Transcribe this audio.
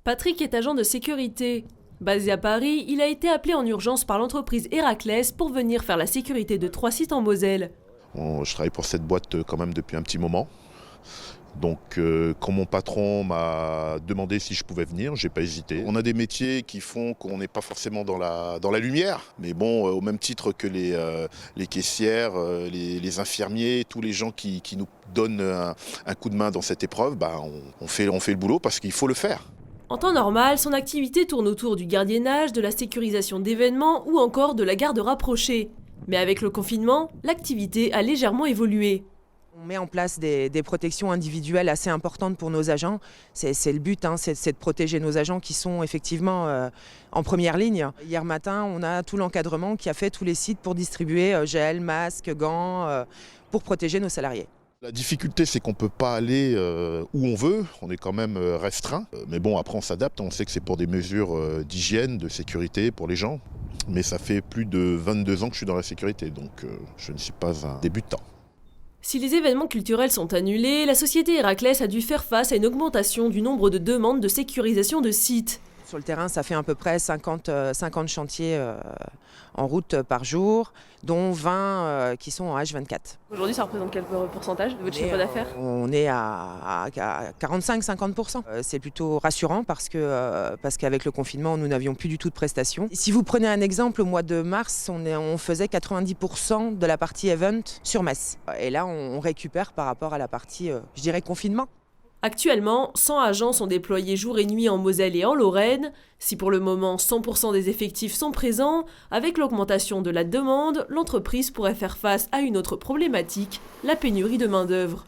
Patrick est agent de sécurité. Basé à Paris, il a été appelé en urgence par l'entreprise Héraclès pour venir faire la sécurité de 3 sites en Moselle. Bon, je travaille pour cette boîte quand même depuis un petit moment. Donc quand mon patron m'a demandé si je pouvais venir, j'ai pas hésité. On a des métiers qui font qu'on n'est pas forcément dans la lumière. Mais bon, au même titre que les caissières, les infirmiers, tous les gens qui nous donnent un coup de main dans cette épreuve, on fait le boulot parce qu'il faut le faire. En temps normal, son activité tourne autour du gardiennage, de la sécurisation d'événements ou encore de la garde rapprochée. Mais avec le confinement, l'activité a légèrement évolué. On met en place des protections individuelles assez importantes pour nos agents. C'est le but, c'est de protéger nos agents qui sont effectivement en première ligne. Hier matin, on a tout l'encadrement qui a fait tous les sites pour distribuer gel, masques, gants, pour protéger nos salariés. La difficulté, c'est qu'on ne peut pas aller où on veut, on est quand même restreint. Mais bon, après on s'adapte, on sait que c'est pour des mesures d'hygiène, de sécurité pour les gens. Mais ça fait plus de 22 ans que je suis dans la sécurité, donc je ne suis pas un débutant. Si les événements culturels sont annulés, la société Héraclès a dû faire face à une augmentation du nombre de demandes de sécurisation de sites. Sur le terrain, ça fait à peu près 50 chantiers en route par jour, dont 20 qui sont en H24. Aujourd'hui, ça représente quel pourcentage de votre chiffre d'affaires ? On est à 45-50%. C'est plutôt rassurant parce qu'avec le confinement, nous n'avions plus du tout de prestations. Si vous prenez un exemple, au mois de mars, on faisait 90% de la partie event sur Metz. Et là, on récupère par rapport à la partie, je dirais, confinement. Actuellement, 100 agents sont déployés jour et nuit en Moselle et en Lorraine. Si pour le moment 100% des effectifs sont présents, avec l'augmentation de la demande, l'entreprise pourrait faire face à une autre problématique, la pénurie de main-d'œuvre.